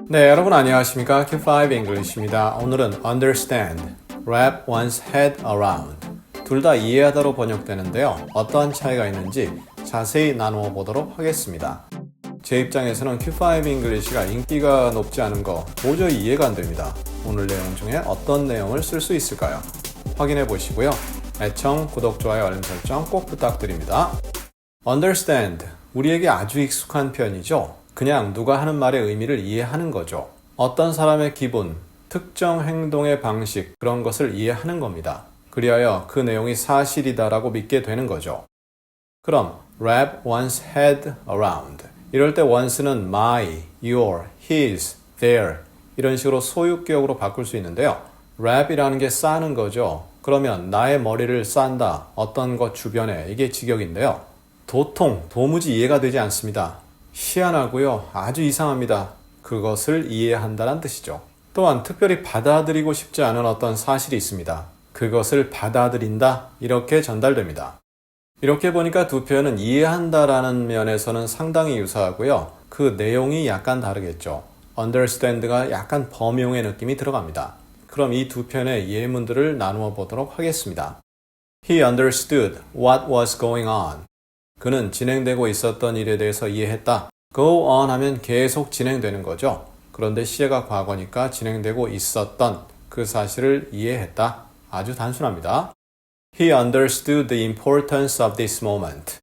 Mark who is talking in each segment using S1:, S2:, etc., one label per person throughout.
S1: 네, 여러분 안녕하십니까? Q5 English입니다. 오늘은 understand, wrap one's head around 둘 다 이해하다로 번역되는데요. 어떠한 차이가 있는지 자세히 나누어 보도록 하겠습니다. 제 입장에서는 Q5 English가 인기가 높지 않은 거 도저히 이해가 안 됩니다. 오늘 내용 중에 어떤 내용을 쓸 수 있을까요? 확인해 보시고요. 애청, 구독, 좋아요, 알림 설정 꼭 부탁드립니다. understand, 우리에게 아주 익숙한 표현이죠. 그냥 누가 하는 말의 의미를 이해하는 거죠. 어떤 사람의 기분, 특정 행동의 방식, 그런 것을 이해하는 겁니다. 그리하여 그 내용이 사실이다라고 믿게 되는 거죠. 그럼 wrap one's head around. 이럴 때 one's는 my, your, his, their 이런 식으로 소유격으로 바꿀 수 있는데요. wrap이라는 게 싸는 거죠. 그러면 나의 머리를 싼다, 어떤 것 주변에, 이게 직역인데요. 도무지 이해가 되지 않습니다. 희한하고요. 아주 이상합니다. 그것을 이해한다는 뜻이죠. 또한 특별히 받아들이고 싶지 않은 어떤 사실이 있습니다. 그것을 받아들인다, 이렇게 전달됩니다. 이렇게 보니까 두 표현은 이해한다라는 면에서는 상당히 유사하고요. 그 내용이 약간 다르겠죠. understand가 약간 범용의 느낌이 들어갑니다. 그럼 이 두 편의 예문들을 나누어 보도록 하겠습니다. He understood what was going on. 그는 진행되고 있었던 일에 대해서 이해했다. Go on 하면 계속 진행되는 거죠. 그런데 시제가 과거니까 진행되고 있었던 그 사실을 이해했다. 아주 단순합니다. He understood the importance of this moment.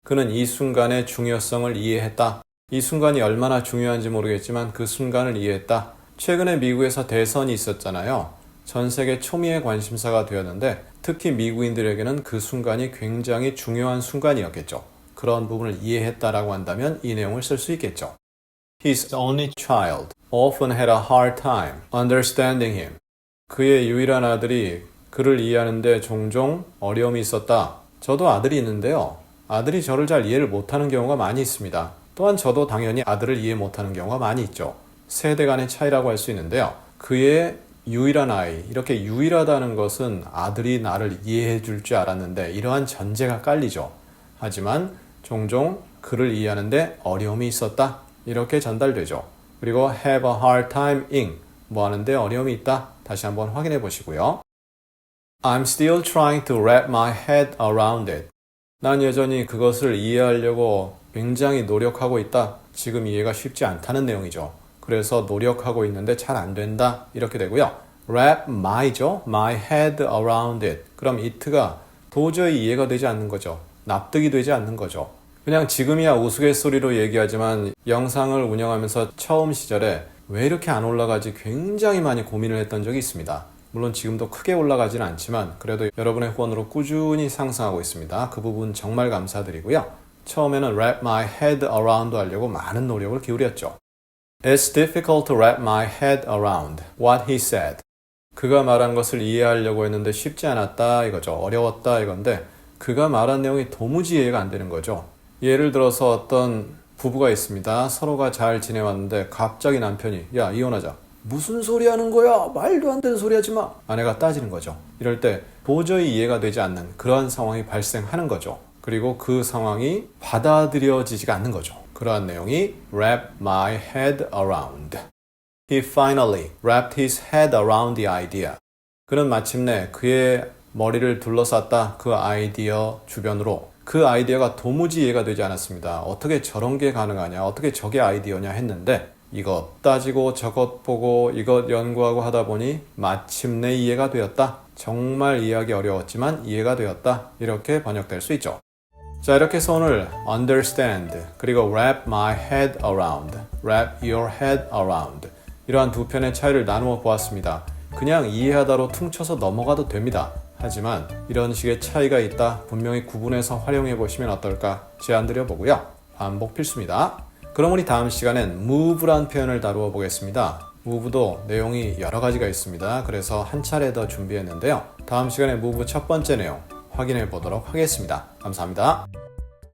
S1: 그는 이 순간의 중요성을 이해했다. 이 순간이 얼마나 중요한지 모르겠지만 그 순간을 이해했다. 최근에 미국에서 대선이 있었잖아요. 전 세계 초미의 관심사가 되었는데 특히 미국인들에게는 그 순간이 굉장히 중요한 순간이었겠죠. 그런 부분을 이해했다라고 한다면 이 내용을 쓸 수 있겠죠. His only child often had a hard time understanding him. 그의 유일한 아들이 그를 이해하는데 종종 어려움이 있었다. 저도 아들이 있는데요. 아들이 저를 잘 이해를 못하는 경우가 많이 있습니다. 또한 저도 당연히 아들을 이해 못하는 경우가 많이 있죠. 세대 간의 차이라고 할 수 있는데요. 그의 유일한 아이, 이렇게 유일하다는 것은 아들이 나를 이해해 줄 줄 알았는데 이러한 전제가 깔리죠. 하지만 종종 그를 이해하는데 어려움이 있었다. 이렇게 전달되죠. 그리고 have a hard time in, 뭐 하는데 어려움이 있다. 다시 한번 확인해 보시고요. I'm still trying to wrap my head around it. 난 여전히 그것을 이해하려고 굉장히 노력하고 있다. 지금 이해가 쉽지 않다는 내용이죠. 그래서 노력하고 있는데 잘 안 된다. 이렇게 되고요. wrap my죠. my head around it. 그럼 it가 도저히 이해가 되지 않는 거죠. 납득이 되지 않는 거죠. 그냥 지금이야 우스갯소리로 얘기하지만 영상을 운영하면서 처음 시절에 왜 이렇게 안 올라가지 굉장히 많이 고민을 했던 적이 있습니다. 물론 지금도 크게 올라가지는 않지만 그래도 여러분의 후원으로 꾸준히 상승하고 있습니다. 그 부분 정말 감사드리고요. 처음에는 wrap my head around 하려고 많은 노력을 기울였죠. It's difficult to wrap my head around what he said. 그가 말한 것을 이해하려고 했는데 쉽지 않았다 이거죠. 어려웠다 이건데 그가 말한 내용이 도무지 이해가 안 되는 거죠. 예를 들어서 어떤 부부가 있습니다. 서로가 잘 지내왔는데 갑자기 남편이 야 이혼하자. 무슨 소리 하는 거야? 말도 안 되는 소리 하지 마. 아내가 따지는 거죠. 이럴 때 도저히 이해가 되지 않는 그러한 상황이 발생하는 거죠. 그리고 그 상황이 받아들여지지가 않는 거죠. 그러한 내용이 wrap my head around. He finally wrapped his head around the idea. 그는 마침내 그의 머리를 둘러쌌다. 그 아이디어 주변으로. 그 아이디어가 도무지 이해가 되지 않았습니다. 어떻게 저런 게 가능하냐? 어떻게 저게 아이디어냐 했는데 이것 따지고 저것 보고 이것 연구하고 하다 보니 마침내 이해가 되었다. 정말 이해하기 어려웠지만 이해가 되었다. 이렇게 번역될 수 있죠. 자, 이렇게 해서 오늘 understand 그리고 wrap my head around, wrap your head around 이러한 두 편의 차이를 나누어 보았습니다. 그냥 이해하다로 퉁쳐서 넘어가도 됩니다. 하지만 이런 식의 차이가 있다. 분명히 구분해서 활용해 보시면 어떨까 제안 드려보고요. 반복 필수입니다. 그럼 우리 다음 시간엔 move란 표현을 다루어 보겠습니다. move도 내용이 여러 가지가 있습니다. 그래서 한 차례 더 준비했는데요. 다음 시간에 move 첫 번째 내용 확인해 보도록 하겠습니다. 감사합니다.